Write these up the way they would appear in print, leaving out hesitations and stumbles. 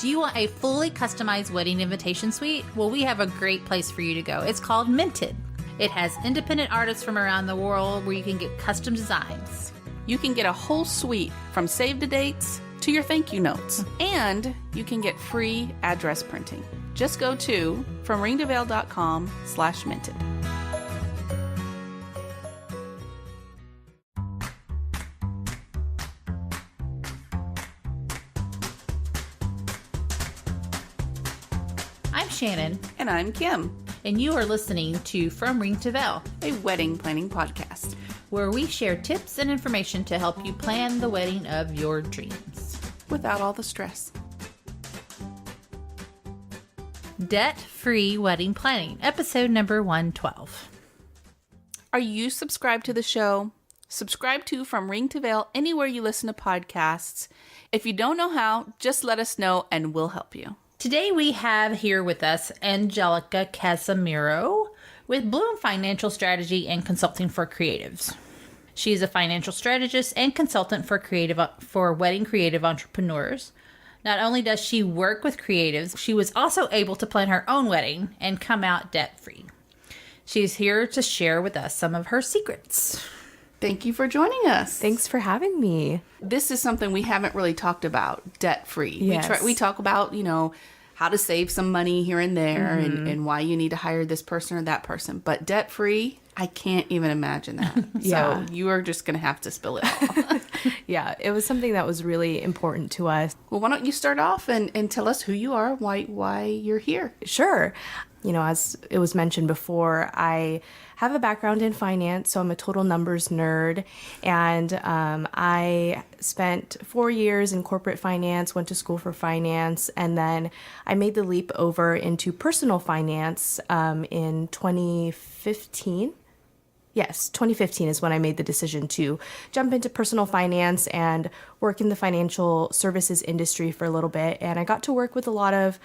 Do you want a fully customized wedding invitation suite? Well, we have a great place for you to go. It's called Minted. It has independent artists from around the world where you can get custom designs. You can get a whole suite from save the dates to your thank you notes. And you can get free address printing. Just go to FromRingToVeil.com/minted. I'm Shannon. And I'm Kim. And you are listening to From Ring to Veil, a wedding planning podcast, where we share tips and information to help you plan the wedding of your dreams. Without all the stress. Debt-free wedding planning, episode number 112. Are you subscribed to the show? Subscribe to From Ring to Veil anywhere you listen to podcasts. If you don't know how, just let us know and we'll help you. Today we have here with us Angelica Casimiro with Bloom Financial Strategy and Consulting for Creatives. She is a financial strategist and consultant for wedding creative entrepreneurs. Not only does she work with creatives, she was also able to plan her own wedding and come out debt-free. She's here to share with us some of her secrets. Thank you for joining us. Thanks for having me. This is something we haven't really talked about, debt-free. Yes. We talk about, how to save some money here and there and why you need to hire this person or that person. But debt-free, I can't even imagine that. Yeah. So you are just going to have to spill it all. Yeah, it was something that was really important to us. Well, why don't you start off and tell us who you are, why you're here. Sure. As it was mentioned before, I have a background in finance, so I'm a total numbers nerd. And I spent 4 years in corporate finance, went to school for finance, and then I made the leap over into personal finance in 2015. Yes, 2015 is when I made the decision to jump into personal finance and work in the financial services industry for a little bit. And I got to work with a lot of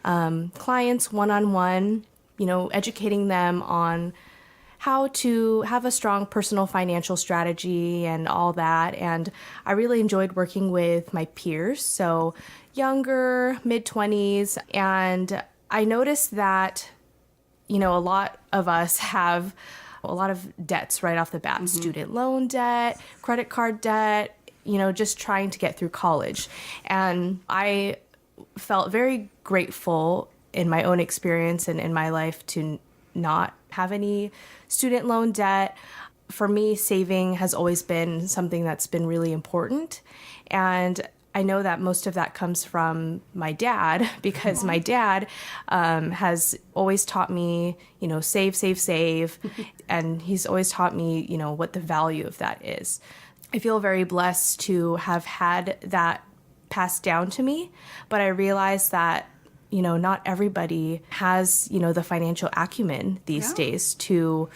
clients one-on-one, educating them on how to have a strong personal financial strategy and all that. And I really enjoyed working with my peers, so younger, mid-20s. And I noticed that, a lot of us have a lot of debts right off the bat. Mm-hmm. Student loan debt, credit card debt, just trying to get through college. And I felt very grateful in my own experience and in my life to not have any student loan debt. For me, saving has always been something that's been really important. And I know that most of that comes from my dad, because my dad has always taught me, save. And he's always taught me, what the value of that is. I feel very blessed to have had that passed down to me, but I realize that, not everybody has, the financial acumen these days to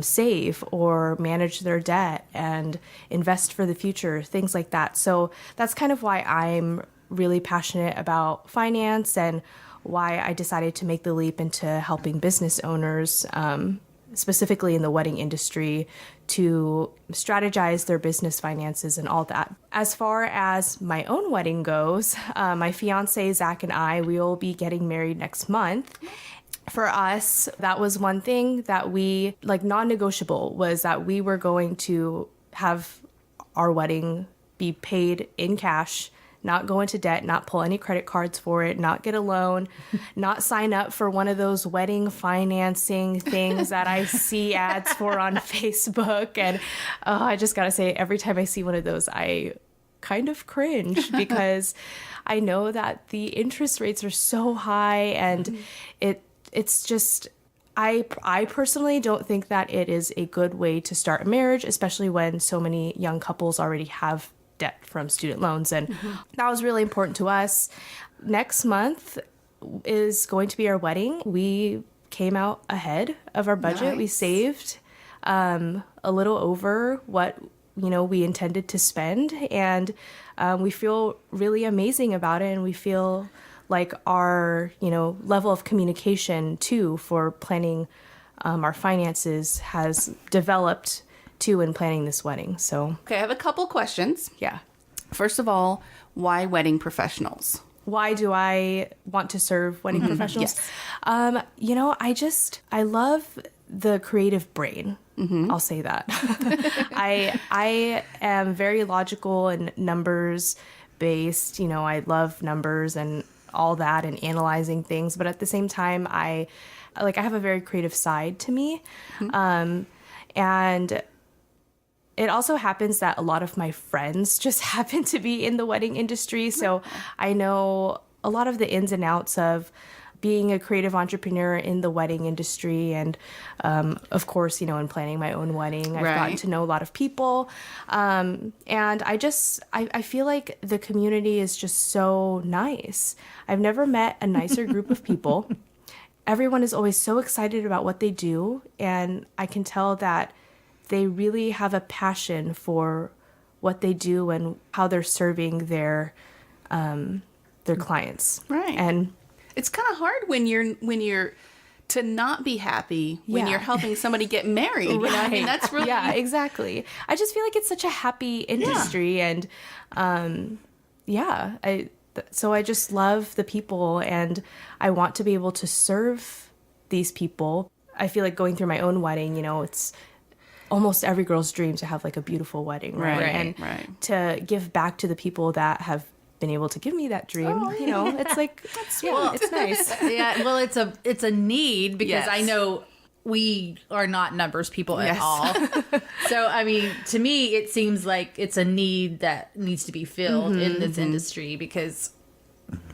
save or manage their debt and invest for the future, things like that. So that's kind of why I'm really passionate about finance and why I decided to make the leap into helping business owners, specifically in the wedding industry, to strategize their business finances and all that. As far as my own wedding goes, my fiance, Zach, and I, we will be getting married next month. For us, that was one thing that we, non-negotiable, was that we were going to have our wedding be paid in cash, not go into debt, not pull any credit cards for it, not get a loan, not sign up for one of those wedding financing things that I see ads for on Facebook. And I just got to say, every time I see one of those, I kind of cringe because I know that the interest rates are so high, and it's just, I personally don't think that it is a good way to start a marriage, especially when so many young couples already have debt from student loans. And that was really important to us. Next month is going to be our wedding. We came out ahead of our budget. Nice. We saved a little over what we intended to spend, and we feel really amazing about it. And we feel like our level of communication too for planning our finances has developed too in planning this wedding. So okay, I have a couple questions. Yeah. First of all, why wedding professionals? why do I want to serve wedding professionals? Yes. You know, I love the creative brain. I'll say that. I am very logical and numbers based. You know, I love numbers and all that and analyzing things. But at the same time, I have a very creative side to me. And it also happens that a lot of my friends just happen to be in the wedding industry. So I know a lot of the ins and outs of being a creative entrepreneur in the wedding industry. And of course, you know, in planning my own wedding, I've gotten to know a lot of people. And I feel like the community is just so nice. I've never met a nicer group of people. Everyone is always so excited about what they do. And I can tell that they really have a passion for what they do and how they're serving their clients. Right. And it's kind of hard when you're to not be happy when you're helping somebody get married. You know what I mean? That's really... Yeah, exactly. I just feel like it's such a happy industry. And so I just love the people and I want to be able to serve these people. I feel like going through my own wedding, you know, it's almost every girl's dream to have like a beautiful wedding, right? And to give back to the people that have been able to give me that dream, you know, it's like, it's nice. Yeah, well, it's a need because I know we are not numbers people at all. So, I mean, to me, it seems like it's a need that needs to be filled in this industry because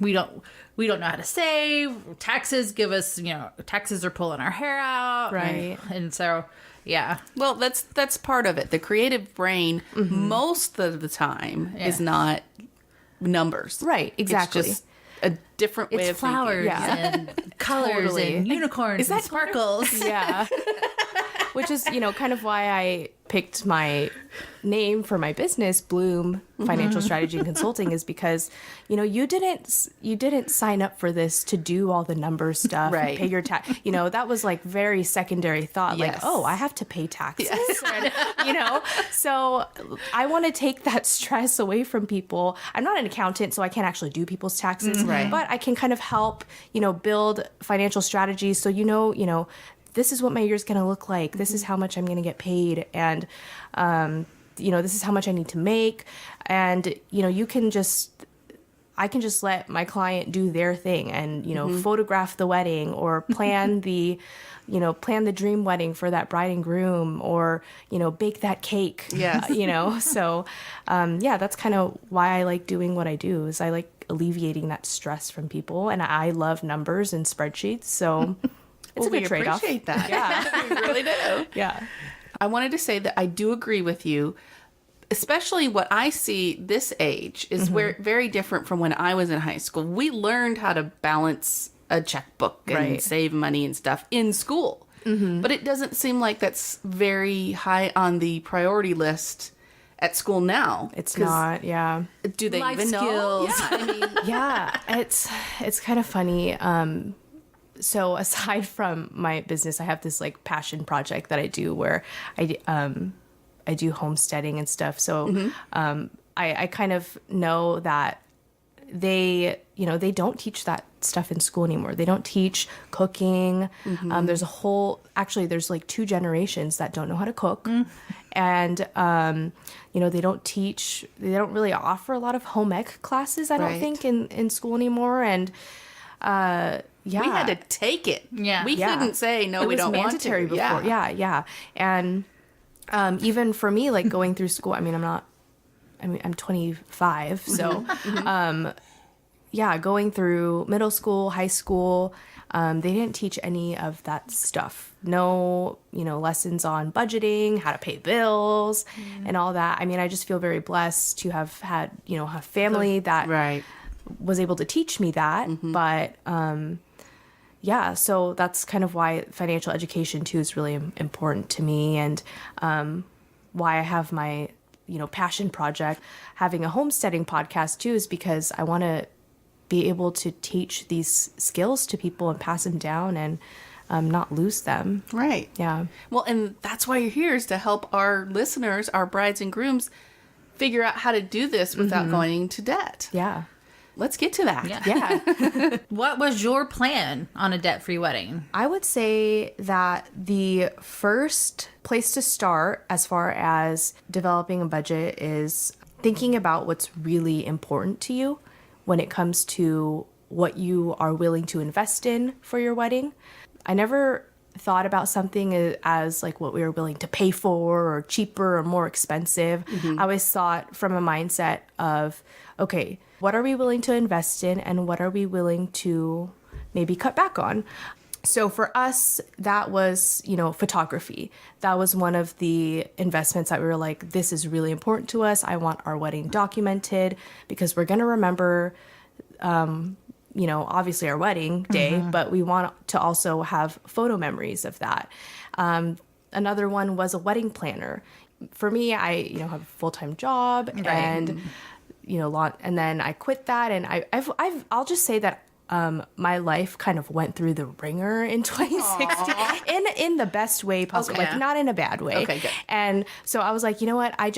we don't know how to save. Taxes give us, you know, taxes are pulling our hair out. Right. And so, yeah. Well, that's part of it. The creative brain most of the time is not numbers. Right, exactly. It's just a different way of flowers thinking. and colors and unicorns and sparkles. Yeah. Which is, you know, kind of why I picked my name for my business, Bloom Financial Strategy and Consulting, is because, you know, you didn't sign up for this to do all the number stuff, right? Pay your tax. You know, that was like very secondary thought, like, oh, I have to pay taxes, and, you know. So I want to take that stress away from people. I'm not an accountant, so I can't actually do people's taxes, but I can kind of help, you know, build financial strategies. So you know. This is what my year's going to look like. This is how much I'm going to get paid. And, you know, this is how much I need to make. And, you know, I can just let my client do their thing and, you know, photograph the wedding or plan the dream wedding for that bride and groom or, you know, bake that cake. Yes. You know, so, that's kind of why I like doing what I do is I like alleviating that stress from people. And I love numbers and spreadsheets. So... It's a good trade-off. We appreciate that. Yeah, we really do. Yeah. I wanted to say that I do agree with you, especially what I see this age is very different from when I was in high school. We learned how to balance a checkbook and save money and stuff in school. But it doesn't seem like that's very high on the priority list at school now. It's not, yeah. Do they Life even know? skills. Yeah, I mean... Yeah, it's kind of funny. So aside from my business, I have this like passion project that I do where I do homesteading and stuff. So I kind of know that they don't teach that stuff in school anymore. They don't teach cooking. There's there's like 2 generations that don't know how to cook. And, they don't really offer a lot of home ec classes, I don't think, in school anymore. And, we had to take it. Yeah. We couldn't say, no, we don't want to. It was mandatory before. Yeah. And even for me, like going through school, I'm 25. So, going through middle school, high school, they didn't teach any of that stuff. No, lessons on budgeting, how to pay bills and all that. I mean, I just feel very blessed to have had, a family that was able to teach me that. But, so that's kind of why financial education too is really important to me, and why I have my, passion project. Having a homesteading podcast too is because I want to be able to teach these skills to people and pass them down and not lose them. Right. Yeah. Well, and that's why you're here, is to help our listeners, our brides and grooms, figure out how to do this without going into debt. Yeah. let's get to that. Yeah. What was your plan on a debt-free wedding? I would say that the first place to start as far as developing a budget is thinking about what's really important to you when it comes to what you are willing to invest in for your wedding. I never thought about something as like what we were willing to pay for or cheaper or more expensive. I always thought from a mindset of, okay, what are we willing to invest in and what are we willing to maybe cut back on? So for us, that was, photography. That was one of the investments that we were like, this is really important to us. I want our wedding documented because we're going to remember, obviously our wedding day, but we want to also have photo memories of that. Another one was a wedding planner. For me, I, have a full-time job and, and then I quit that. And I'll just say that my life kind of went through the ringer in 2016 in the best way possible, Okay. like not in a bad way. Okay, good. And so I was like, you know what? I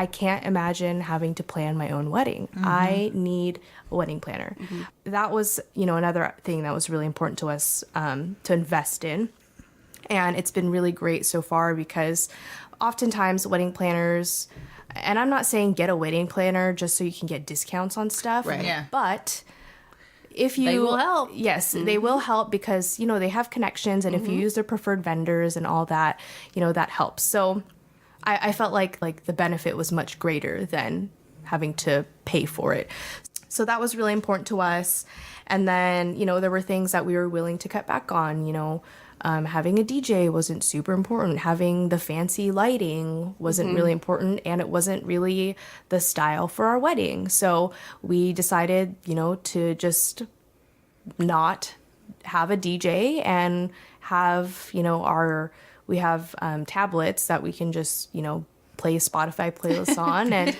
can't imagine having to plan my own wedding. I need a wedding planner. That was, another thing that was really important to us to invest in. And it's been really great so far because oftentimes wedding planners, and I'm not saying get a wedding planner just so you can get discounts on stuff, Right. Yeah. but if you, They will help. Yes, they will help because, they have connections and if you use their preferred vendors and all that, that helps. So I felt like the benefit was much greater than having to pay for it. So that was really important to us. And then, there were things that we were willing to cut back on, having a DJ wasn't super important. Having the fancy lighting wasn't really important, and it wasn't really the style for our wedding. So we decided, to just not have a DJ and have, we have tablets that we can just, play Spotify playlists on. And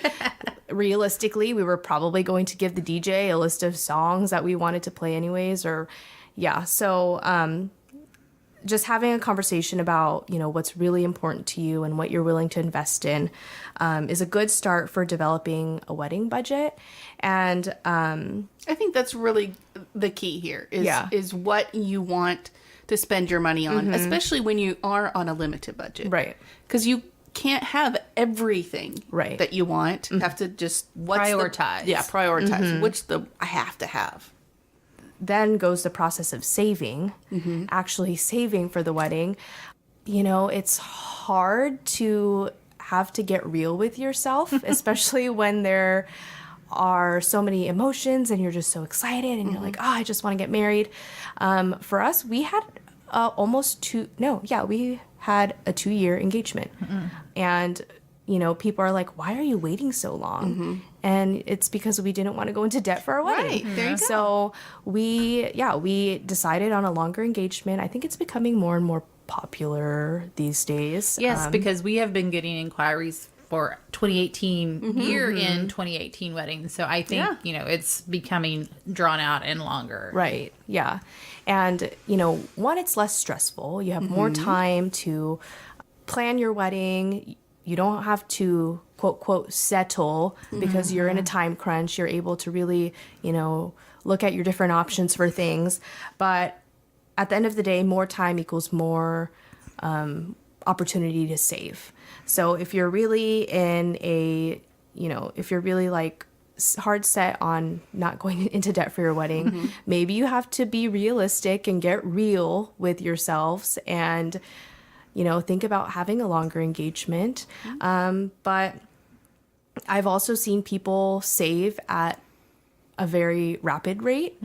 realistically, we were probably going to give the DJ a list of songs that we wanted to play anyways, So, just having a conversation about, what's really important to you and what you're willing to invest in is a good start for developing a wedding budget. And I think that's really the key here is what you want to spend your money on, especially when you are on a limited budget. Right. Because you can't have everything that you want. You have to just Prioritize. prioritize. I have to have. Then goes the process of saving, actually saving for the wedding. It's hard to have to get real with yourself, especially when there are so many emotions and you're just so excited and you're like, oh, I just want to get married. For us, we had we had a 2-year engagement. And people are like, why are you waiting so long? And it's because we didn't want to go into debt for our wedding. Right, there you go. So we decided on a longer engagement. I think it's becoming more and more popular these days. Yes, because we have been getting inquiries for 2018 year-end 2018 weddings. So I think, it's becoming drawn out and longer. Right. Yeah. And, one, it's less stressful. You have more time to plan your wedding. You don't have to, quote, quote, settle because you're in a time crunch. You're able to really, look at your different options for things. But at the end of the day, more time equals more opportunity to save. So if you're really in if you're really like hard set on not going into debt for your wedding, maybe you have to be realistic and get real with yourselves and think about having a longer engagement. But I've also seen people save at a very rapid rate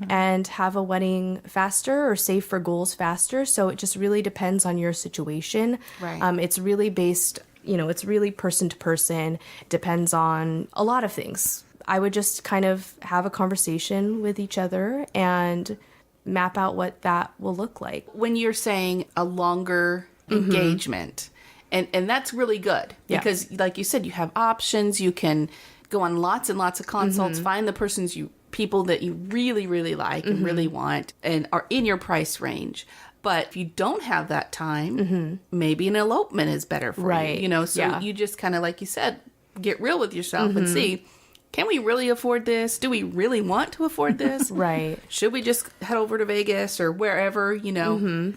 and have a wedding faster or save for goals faster. So it just really depends on your situation. Right. It's really based, it's really person to person, depends on a lot of things. I would just kind of have a conversation with each other and map out what that will look like. When you're saying a longer engagement, and that's really good because like you said, you have options. You can go on lots and lots of consults, find the people that you really, really like and really want and are in your price range. But if you don't have that time, maybe an elopement is better for you. So you just kind of, like you said, get real with yourself and see, can we really afford this? Do we really want to afford this? Right. Should we just head over to Vegas or wherever, And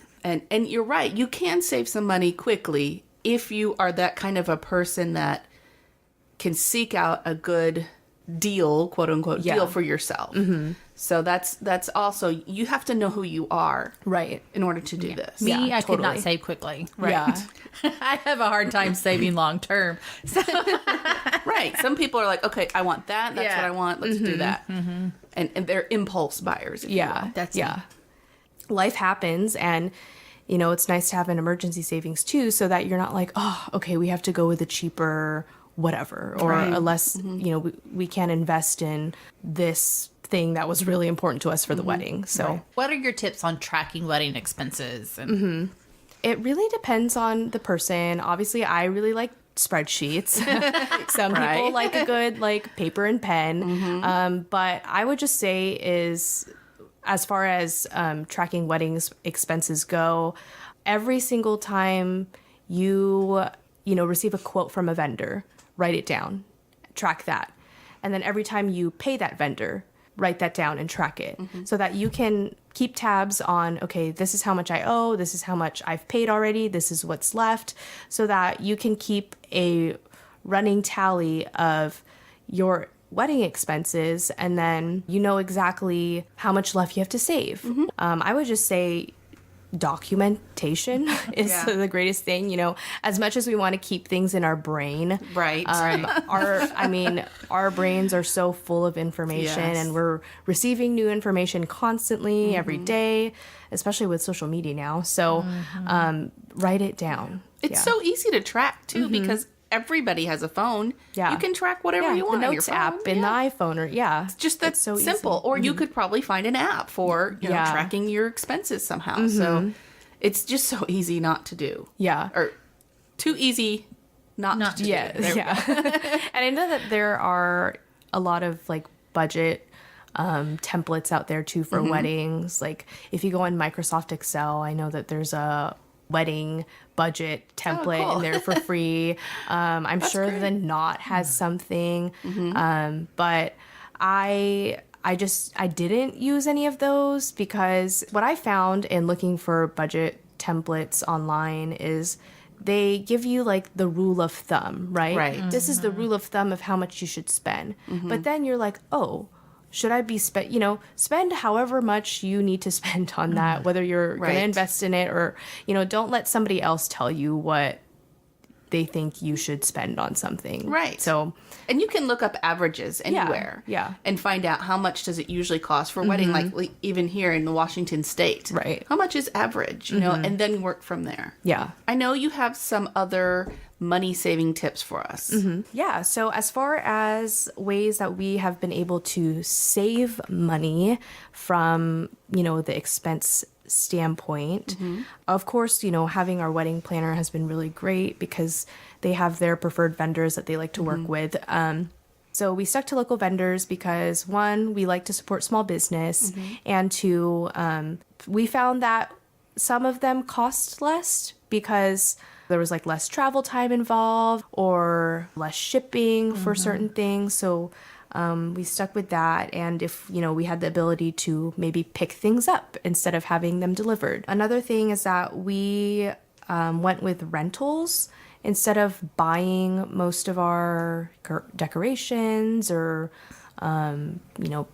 you're right. You can save some money quickly if you are that kind of a person that can seek out a good deal, quote unquote, deal for yourself. So that's also, you have to know who you are. Right. In order to do this. Me, Yeah, I could not totally. save quickly. Right. Yeah. I have a hard time saving long term. So Right. Some people are like, okay, I want that. That's Yeah. what I want. Let's do that. And they're impulse buyers. If you Yeah. will. That's yeah. Life happens, and it's nice to have an emergency savings too, so that you're not like, oh, okay, we have to go with a cheaper whatever, or Right. unless we can't invest in this thing that was really important to us for the wedding. So what are your tips on tracking wedding expenses? And it really depends on the person. Obviously, I really like spreadsheets. Some people Right. like a good paper and pen. But I would just say is, as far as tracking weddings expenses go, every single time you receive a quote from a vendor, write it down, track that. And then every time you pay that vendor, write that down and track it, so that you can keep tabs on, okay, this is how much I owe, this is how much I've paid already, this is what's left, so that you can keep a running tally of your wedding expenses, and then you know exactly how much left you have to save. I would just say documentation is Yeah. the greatest thing. As much as we want to keep things in our brain, Right. our brains are so full of information, Yes. and we're receiving new information constantly every day, especially with social media now. So write it down. It's so easy to track too, because everybody has a phone. Yeah. You can track whatever you want the on your notes phone. app in the iPhone, or Just that's it's so simple. easy. Or you could probably find an app for Yeah. tracking your expenses somehow. So it's just so easy not to do. Yeah. Or too easy not to do. Yeah, There we yeah. And I know that there are a lot of budget templates out there too for weddings. Like if you go on Microsoft Excel, I know that there's a wedding budget template cool. in there for free. I'm sure great. the Knot has something, but I didn't use any of those, because what I found in looking for budget templates online is they give you the rule of thumb, right? Right. This is the rule of thumb of how much you should spend. But then you're like, oh, should I be spend however much you need to spend on that, whether you're going to Right. invest in it or, don't let somebody else tell you what they think you should spend on something. Right. So, And you can look up averages anywhere. yeah. And find out how much does it usually cost for a wedding, like even here in the Washington state. Right. How much is average, and then work from there. yeah. I know you have some other money saving tips for us. Yeah. So, as far as ways that we have been able to save money from, the expense standpoint, of course, having our wedding planner has been really great, because they have their preferred vendors that they like to work with. So we stuck to local vendors because, one, we like to support small business, and two, we found that some of them cost less because there was less travel time involved or less shipping for certain things. So we stuck with that. And if, we had the ability to maybe pick things up instead of having them delivered. Another thing is that we went with rentals instead of buying most of our decorations or,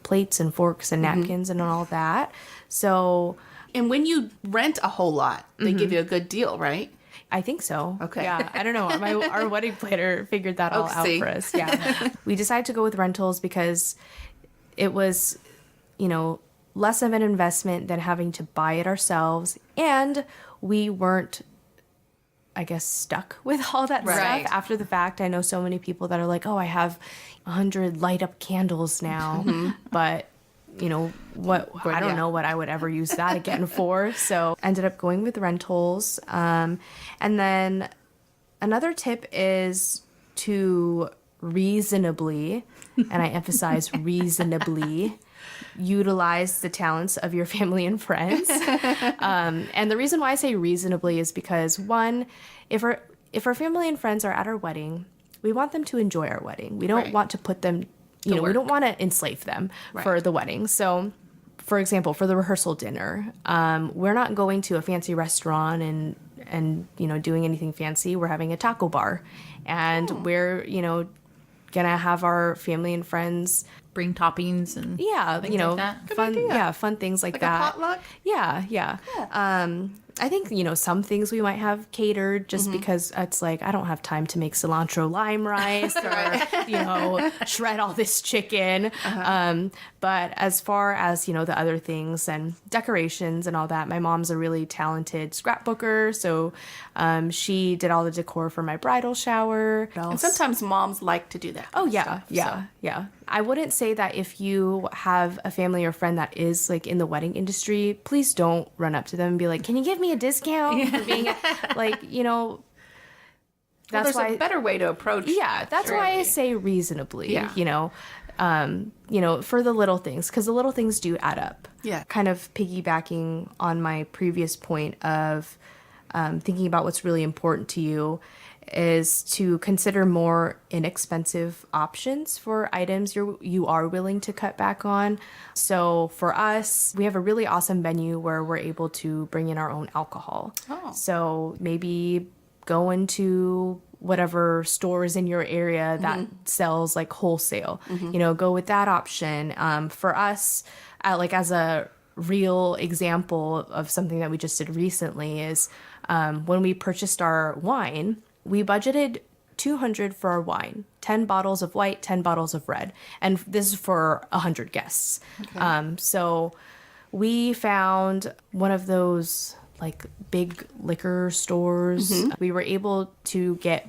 plates and forks and napkins and all that. So And when you rent a whole lot, they give you a good deal, right? I think so. Okay. Yeah. I don't know. Our wedding planner figured that all out see. for us. Yeah. We decided to go with rentals because it was, less of an investment than having to buy it ourselves. And we weren't, I guess, stuck with all that Right. stuff after the fact. I know so many people that are like, oh, I have 100 light up candles now. But I don't know what I would ever use that again for. So ended up going with rentals. And then another tip is to reasonably, and I emphasize reasonably, utilize the talents of your family and friends. And the reason why I say reasonably is because, one, if our family and friends are at our wedding, we want them to enjoy our wedding. We don't Right. want to put them we don't want to enslave them for the wedding. So, for example, for the rehearsal dinner, we're not going to a fancy restaurant and doing anything fancy. We're having a taco bar, and we're gonna have our family and friends bring toppings and things like that. fun things like Like that. a potluck? Yeah. Cool. I think, some things we might have catered just because it's like, I don't have time to make cilantro lime rice or, shred all this chicken. But as far as, the other things and decorations and all that, my mom's a really talented scrapbooker. So she did all the decor for my bridal shower. And sometimes moms like to do that. Oh, yeah. stuff, Yeah. so. Yeah. I wouldn't say that if you have a family or friend that is like in the wedding industry, please don't run up to them and be like, can you give me a discount for being like, that's There's a better way to approach that, that's why I really. say reasonably, Yeah. for the little things, because the little things do add up. Yeah. Kind of piggybacking on my previous point of thinking about what's really important to you is to consider more inexpensive options for items you are willing to cut back on. So for us, we have a really awesome venue where we're able to bring in our own alcohol. Oh. So maybe go into whatever stores in your area that sells like wholesale, go with that option. For us, as a real example of something that we just did recently is when we purchased our wine, we budgeted $200 for our wine, 10 bottles of white, 10 bottles of red. And this is for 100 guests. Okay. So we found one of those like big liquor stores. We were able to get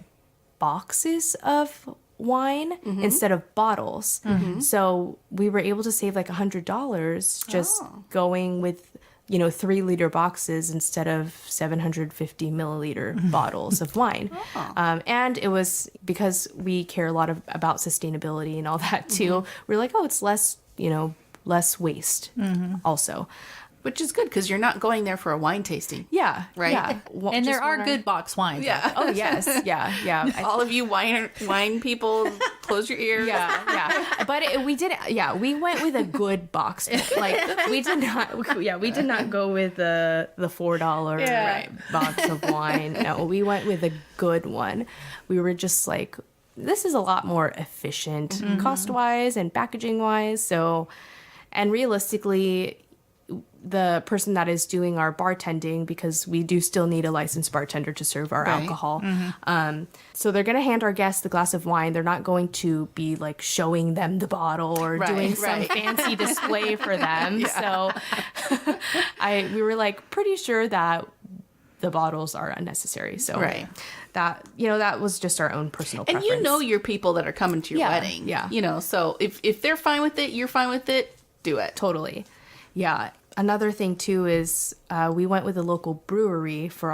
boxes of wine instead of bottles. So we were able to save like $100 just going with 3-liter boxes instead of 750 milliliter bottles of wine. And it was because we care a lot about sustainability and all that too. We're like, it's less waste also. Which is good because you're not going there for a wine tasting. Yeah. Right? Yeah. And there are good box wines. Yeah. Oh, yes. Yeah. All of you wine people, close your ears. Yeah. But we went with a good box. Like we did not go with the $4 box of wine. No, we went with a good one. We were just like, this is a lot more efficient cost-wise and packaging-wise. So, and realistically, the person that is doing our bartending, because we do still need a licensed bartender to serve our alcohol. So they're going to hand our guests the glass of wine. They're not going to be like showing them the bottle or doing some fancy display for them. So we were like pretty sure that the bottles are unnecessary. So that, that was just our own personal preference. And your people that are coming to your wedding. Yeah. So if they're fine with it, you're fine with it, do it. Totally. Yeah. Another thing too is we went with a local brewery for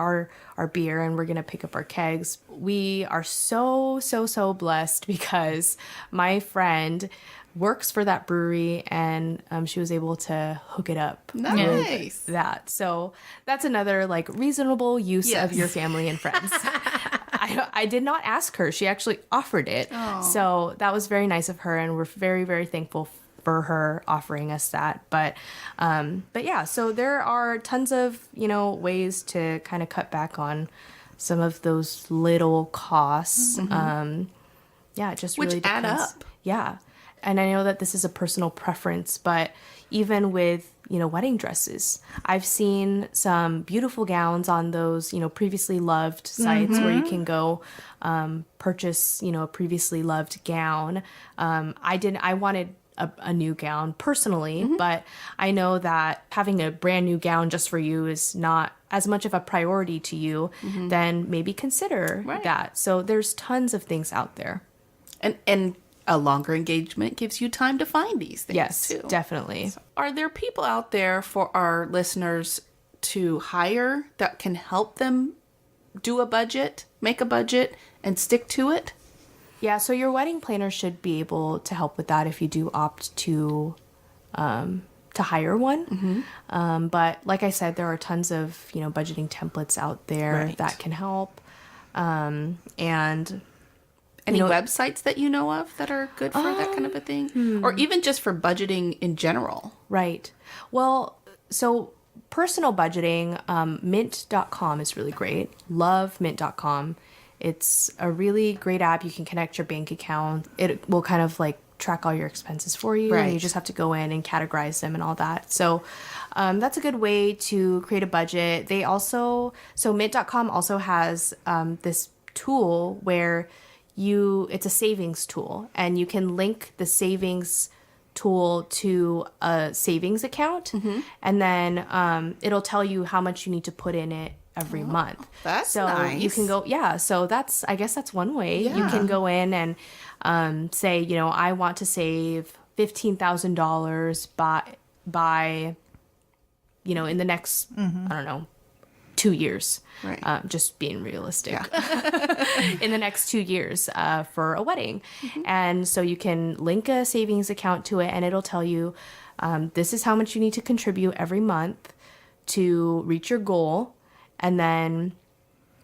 our beer, and we're going to pick up our kegs. We are so blessed because my friend works for that brewery, and she was able to hook it up. Nice. With that. So that's another like reasonable use of your family and friends. I did not ask her. She actually offered it. So that was very nice of her, and we're very, very thankful for her offering us that. But yeah, so there are tons of, ways to kind of cut back on some of those little costs. It just Which really add depends. up. Yeah. And I know that this is a personal preference, but even with, wedding dresses, I've seen some beautiful gowns on those, previously loved sites where you can go purchase, a previously loved gown. I wanted a new gown personally, but I know that having a brand new gown just for you is not as much of a priority to you, then maybe consider that. So there's tons of things out there. And a longer engagement gives you time to find these things too. Definitely. So are there people out there for our listeners to hire that can help them do a budget, make a budget, and stick to it? Yeah, so your wedding planner should be able to help with that if you do opt to hire one. But like I said, there are tons of budgeting templates out there that can help. And Any websites that you know of that are good for that kind of a thing? Or even just for budgeting in general? Right. Well, so personal budgeting, mint.com is really great. Love mint.com. It's a really great app. You can connect your bank account. It will kind of like track all your expenses for you. Right. And you just have to go in and categorize them and all that. So that's a good way to create a budget. So mint.com also has this tool where it's a savings tool, and you can link the savings tool to a savings account, and then it'll tell you how much you need to put in it every month. That's so nice. You can go, so I guess that's one way. You can go in and say, I want to save $15,000 by in the next, I don't know, 2 years. Right. Just being realistic. In the next 2 years for a wedding. And so you can link a savings account to it, and it'll tell you this is how much you need to contribute every month to reach your goal. And then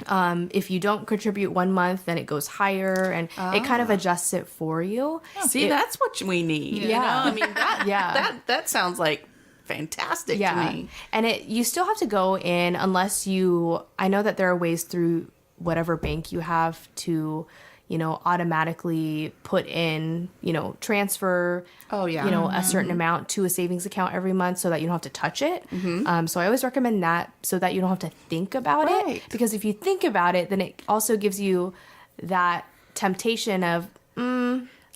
if you don't contribute 1 month, then it goes higher, and it kind of adjusts it for you. See, that's what we need. Yeah. I mean, that sounds like fantastic to me. And you still have to go in unless I know that there are ways through whatever bank you have to, automatically put in, transfer, a certain amount to a savings account every month so that you don't have to touch it. So I always recommend that so that you don't have to think about it. Because if you think about it, then it also gives you that temptation of,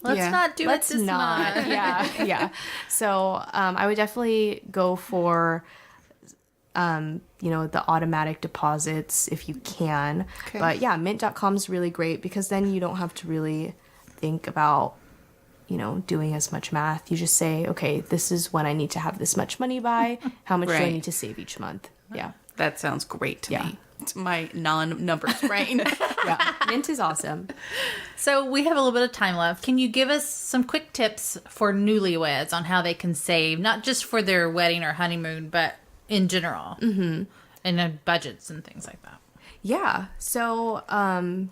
Let's not do it this month. Yeah. So I would definitely go for, the automatic deposits if you can. Okay. But yeah, mint.com is really great because then you don't have to really think about, doing as much math. You just say, okay, this is when I need to have this much money by. How much do I need to save each month? Yeah. That sounds great to me. It's my non-numbers brain. Yeah. Mint is awesome. So we have a little bit of time left. Can you give us some quick tips for newlyweds on how they can save, not just for their wedding or honeymoon, but in general, and budgets and things like that? Yeah. So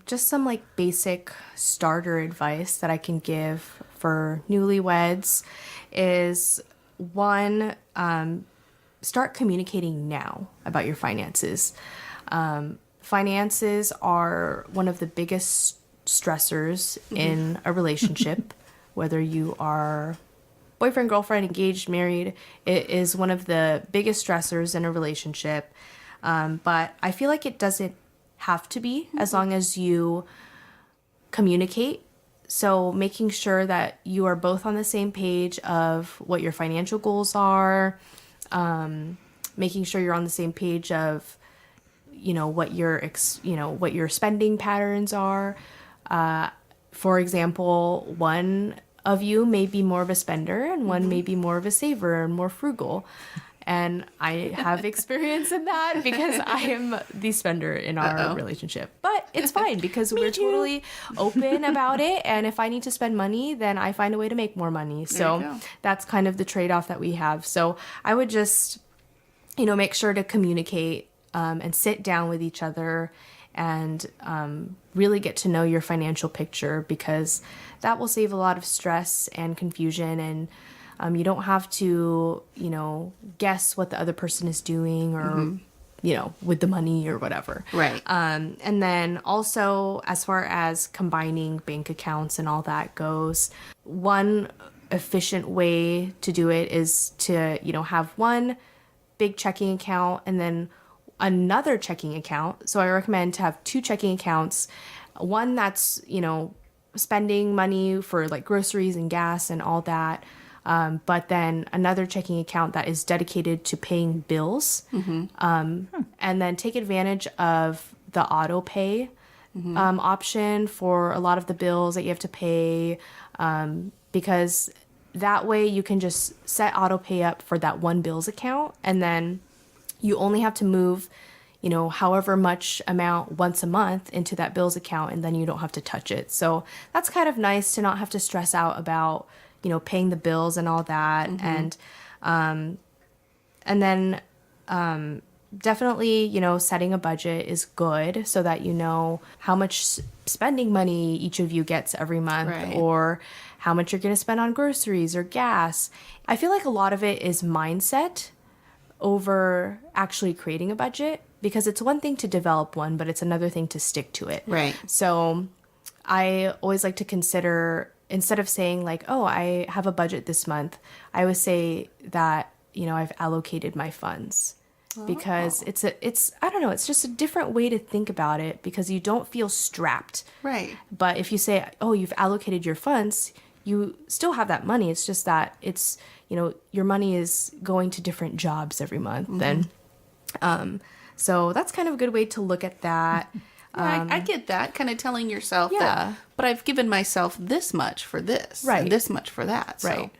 just some like basic starter advice that I can give for newlyweds is one, start communicating now about your finances. Finances are one of the biggest stressors in a relationship, whether you are boyfriend, girlfriend, engaged, married. It is one of the biggest stressors in a relationship. But I feel like it doesn't have to be as long as you communicate. So making sure that you are both on the same page of what your financial goals are, making sure you're on the same page of what your spending patterns are. For example, one of you may be more of a spender and one may be more of a saver and more frugal. And I have experience in that because I am the spender in our relationship. But it's fine because we're totally open about it. And if I need to spend money, then I find a way to make more money. So that's kind of the trade-off that we have. So I would just, make sure to communicate and sit down with each other and really get to know your financial picture, because that will save a lot of stress and confusion. And you don't have to, guess what the other person is doing or, with the money or whatever. Right. And then also, as far as combining bank accounts and all that goes, one efficient way to do it is to, have one big checking account and then another checking account. So I recommend to have two checking accounts, one that's, spending money for like groceries and gas and all that. But then another checking account that is dedicated to paying bills. And then take advantage of the auto pay option for a lot of the bills that you have to pay, because that way you can just set auto pay up for that one bills account, and then you only have to move, however much amount once a month into that bills account, and then you don't have to touch it. So that's kind of nice to not have to stress out about, paying the bills and all that. And then definitely, setting a budget is good so that you know how much spending money each of you gets every month, Right. or how much you're going to spend on groceries or gas. I feel like a lot of it is mindset over actually creating a budget, because it's one thing to develop one, but it's another thing to stick to it. Right. So I always like to consider, instead of saying like, oh, I have a budget this month, I would say that, I've allocated my funds. Because it's I don't know, it's just a different way to think about it, because you don't feel strapped. Right. But if you say, oh, you've allocated your funds, you still have that money. It's just that it's, your money is going to different jobs every month. And so that's kind of a good way to look at that. Yeah, I get that, kind of telling yourself Yeah. that, but I've given myself this much for this, Right. and this much for that. So Right.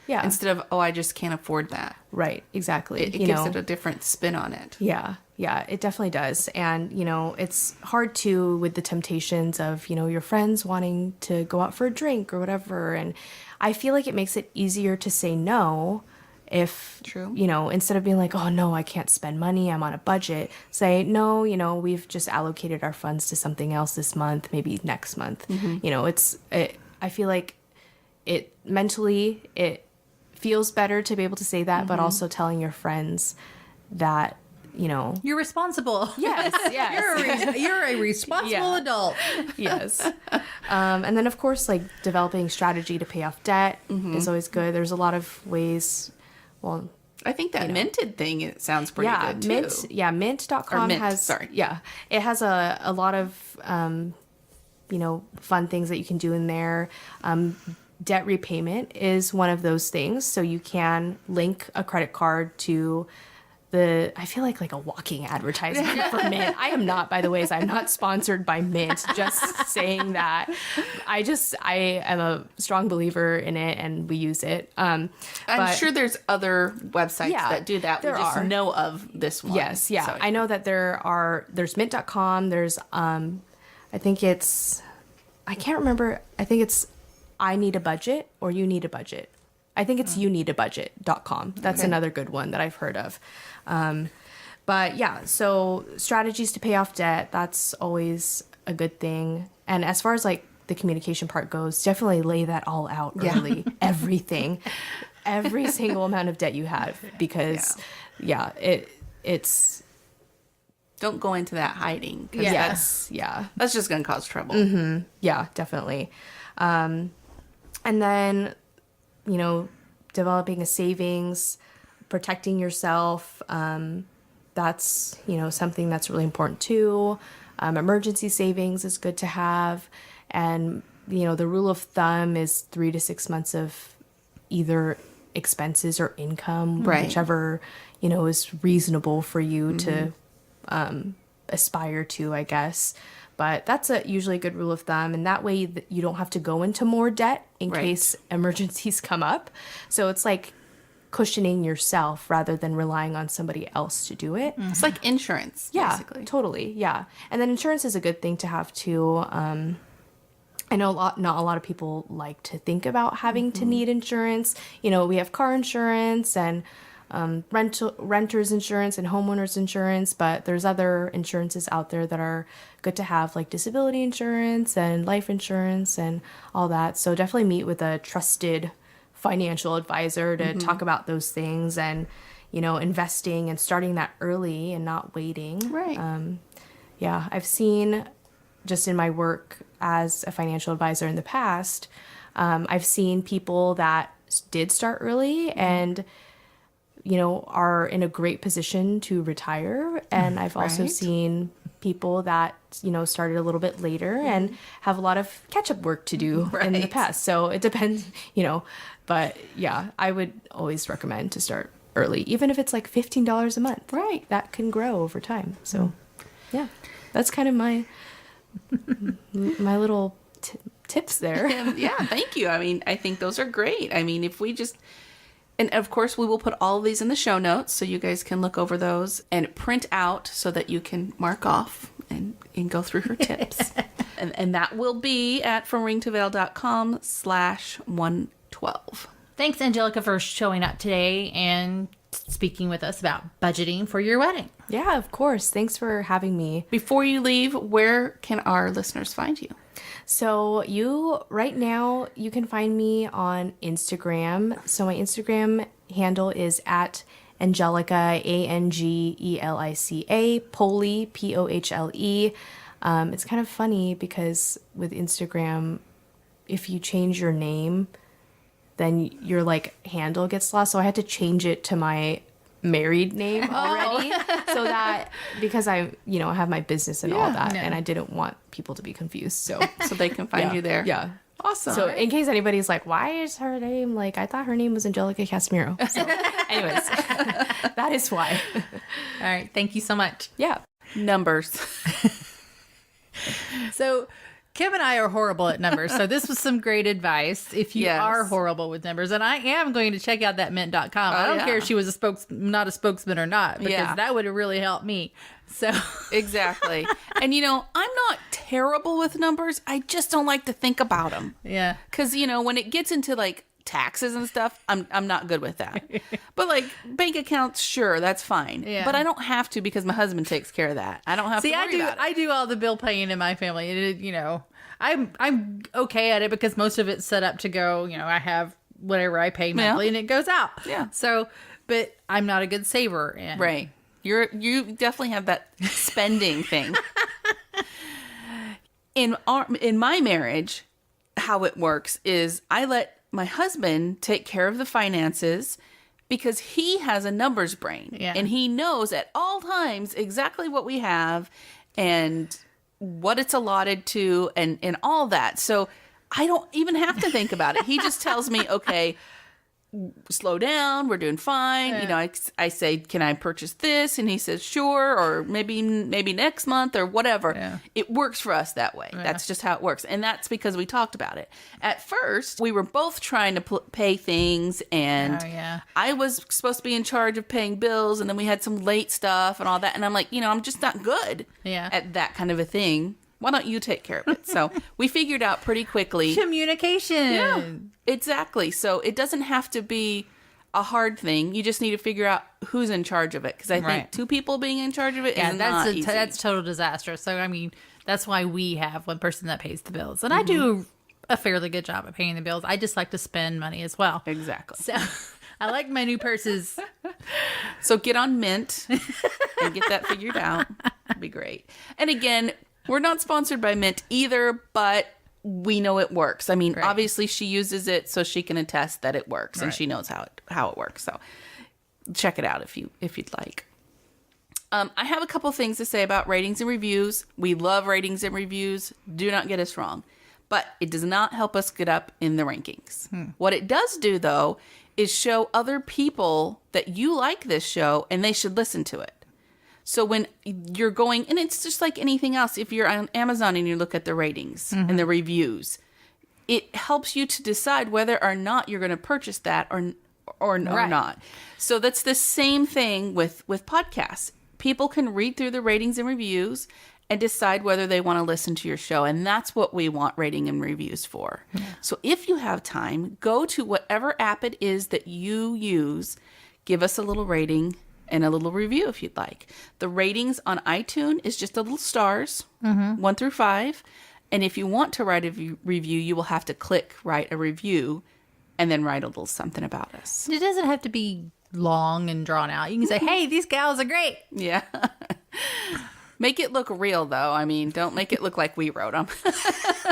Yeah. instead of, oh, I just can't afford that. Right. Exactly. It gives it a different spin on it. Yeah, yeah, it definitely does. And, it's hard too with the temptations of, your friends wanting to go out for a drink or whatever. And I feel like it makes it easier to say no if, True. Instead of being like, oh, no, I can't spend money, I'm on a budget, say, no, we've just allocated our funds to something else this month, maybe next month. I feel like it mentally, it feels better to be able to say that, but also telling your friends that, You're responsible. yes, yes. You're a responsible Yeah. adult. Yes. And then, of course, like developing strategy to pay off debt is always good. There's a lot of ways. Well, I think that minted thing, it sounds pretty yeah, good too. mint.com Or Mint, has, sorry. yeah, it has a lot of, fun things that you can do in there. Debt repayment is one of those things. So you can link a credit card to I feel like a walking advertisement for Mint. I am not, by the way, I'm not sponsored by Mint, just saying that. I am a strong believer in it and we use it. I'm sure there's other websites Yeah, that do that. We there just are. know of this one. Yes, yeah. So, I know that there's mint.com, there's I think it's, I can't remember, I think it's I Need a Budget or You Need a Budget. I think it's youneedabudget.com. That's another good one that I've heard of. But yeah, so strategies to pay off debt, that's always a good thing. And as far as like the communication part goes, definitely lay that all out early. Everything. Every single amount of debt you have, because it's don't go into that hiding. 'Cause yes, that's just going to cause trouble. yeah, definitely. And then, developing a savings, protecting yourself. That's, something that's really important too. Emergency savings is good to have. And, the rule of thumb is 3 to 6 months of either expenses or income, Right. whichever, is reasonable for you to aspire to, I guess. But that's usually a good rule of thumb. And that way you don't have to go into more debt in Right. case emergencies come up. So it's like cushioning yourself rather than relying on somebody else to do it. It's like insurance, Yeah, basically. totally. Yeah. And then insurance is a good thing to have too. I know not a lot of people like to think about having to need insurance. We have car insurance and renters insurance and homeowners insurance, but there's other insurances out there that are good to have, like disability insurance and life insurance and all that. So definitely meet with a trusted financial advisor to talk about those things, and investing and starting that early and not waiting. Right. Yeah, I've seen, just in my work as a financial advisor in the past, I've seen people that did start early and are in a great position to retire. And I've also Right. seen people that, started a little bit later and have a lot of catch-up work to do in the Right. past. So it depends, but yeah, I would always recommend to start early, even if it's like $15 a month. Right. That can grow over time. So yeah, that's kind of my little tips there. Yeah, thank you. I mean, I think those are great. I mean, if we just, and of course, we will put all of these in the show notes so you guys can look over those and print out so that you can mark off and go through her tips. and that will be at fromringtoveil.com/112. Thanks, Angelica, for showing up today and speaking with us about budgeting for your wedding. Yeah, of course. Thanks for having me. Before you leave, where can our listeners find you? So right now, you can find me on Instagram. So my Instagram handle is at Angelica, Angelica, Pohle, Pohle. It's kind of funny because with Instagram, if you change your name, then your handle gets lost. So I had to change it to my married name already, so that because I have my business and all that, and I didn't want people to be confused. So they can find you there. Yeah. Awesome. So in case anybody's like, why is her name I thought her name was Angelica Casimiro. So anyways, that is why. All right. Thank you so much. Yeah. Numbers. So Kim and I are horrible at numbers. So this was some great advice if you are horrible with numbers. And I am going to check out that mint.com. I don't care if she was not a spokesman or not, because that would have really helped me. So Exactly. And I'm not terrible with numbers. I just don't like to think about them. Yeah. Because, when it gets into taxes and stuff, I'm not good with that. But bank accounts, sure, that's fine. Yeah. But I don't have to because my husband takes care of that. I don't have to worry about it. I do all the bill paying in my family. I'm okay at it because most of it's set up to go, I have whatever I pay monthly and it goes out. Yeah. So, but I'm not a good saver. And Right. You definitely have that spending thing. In my marriage, how it works is I let my husband take care of the finances because he has a numbers brain. Yeah. And he knows at all times exactly what we have and what it's allotted to and all that. So I don't even have to think about it. He just tells me, okay, slow down, we're doing fine. I say, can I purchase this? And he says, sure, or maybe next month or whatever. Yeah. It works for us that way. That's just how it works. And that's because we talked about it. At first, we were both trying to pay things, and I was supposed to be in charge of paying bills, and then we had some late stuff and all that. And I'm like, I'm just not good at that kind of a thing. Why don't you take care of it? So we figured out pretty quickly. Communication. Yeah, exactly. So it doesn't have to be a hard thing. You just need to figure out who's in charge of it. Because I think two people being in charge of it is not easy. That's total disaster. So, that's why we have one person that pays the bills. And I do a fairly good job at paying the bills. I just like to spend money as well. Exactly. So I like my new purses. So get on Mint and get that figured out. It'd be great. And again, we're not sponsored by Mint either, but we know it works. Obviously she uses it so she can attest that it works and she knows how it works. So check it out if you'd like. I have a couple things to say about ratings and reviews. We love ratings and reviews. Do not get us wrong. But it does not help us get up in the rankings. What it does do, though, is show other people that you like this show and they should listen to it. So when you're going, and it's just like anything else, if you're on Amazon and you look at the ratings and the reviews, it helps you to decide whether or not you're going to purchase that or not. So that's the same thing with podcasts. People can read through the ratings and reviews and decide whether they want to listen to your show. And that's what we want rating and reviews for. Yeah. So if you have time, go to whatever app it is that you use, give us a little rating and a little review if you'd like. The ratings on iTunes is just a little stars, 1 through 5. And if you want to write a review, you will have to click write a review and then write a little something about us. It doesn't have to be long and drawn out. You can say, hey, these gals are great. Yeah. Make it look real, though. Don't make it look like we wrote them. It's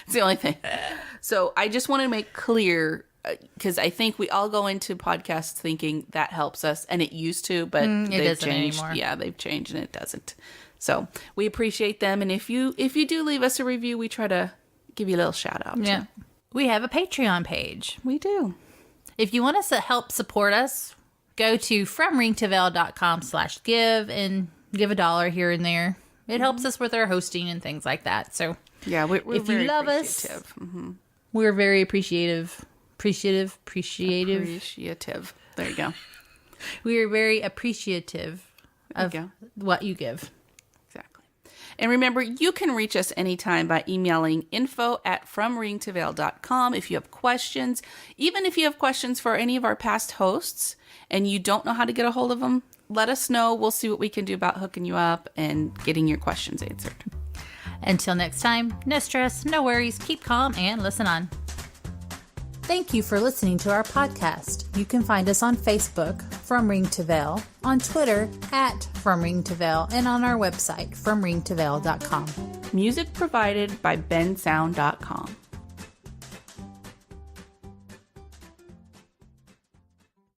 the only thing. So I just want to make clear, because I think we all go into podcasts thinking that helps us, and it used to, but they've changed. Anymore. Yeah, they've changed, and it doesn't. So we appreciate them, and if you do leave us a review, we try to give you a little shout out. Yeah, we have a Patreon page. We do. If you want us to help support us, go to fromringtoveil.com/give and give $1 here and there. It helps us with our hosting and things like that. So yeah, we're if very you love us, we're very appreciative. Appreciative. There you go. We are very appreciative of what you give. Exactly. And remember, you can reach us anytime by emailing info@fromringtoveil.com if you have questions. Even if you have questions for any of our past hosts and you don't know how to get a hold of them, let us know. We'll see what we can do about hooking you up and getting your questions answered. Until next time, no stress, no worries, keep calm and listen on. Thank you for listening to our podcast. You can find us on Facebook, From Ring to Veil, on Twitter, @FromRingToVeil, and on our website, FromRingToVeil.com. Music provided by bensound.com.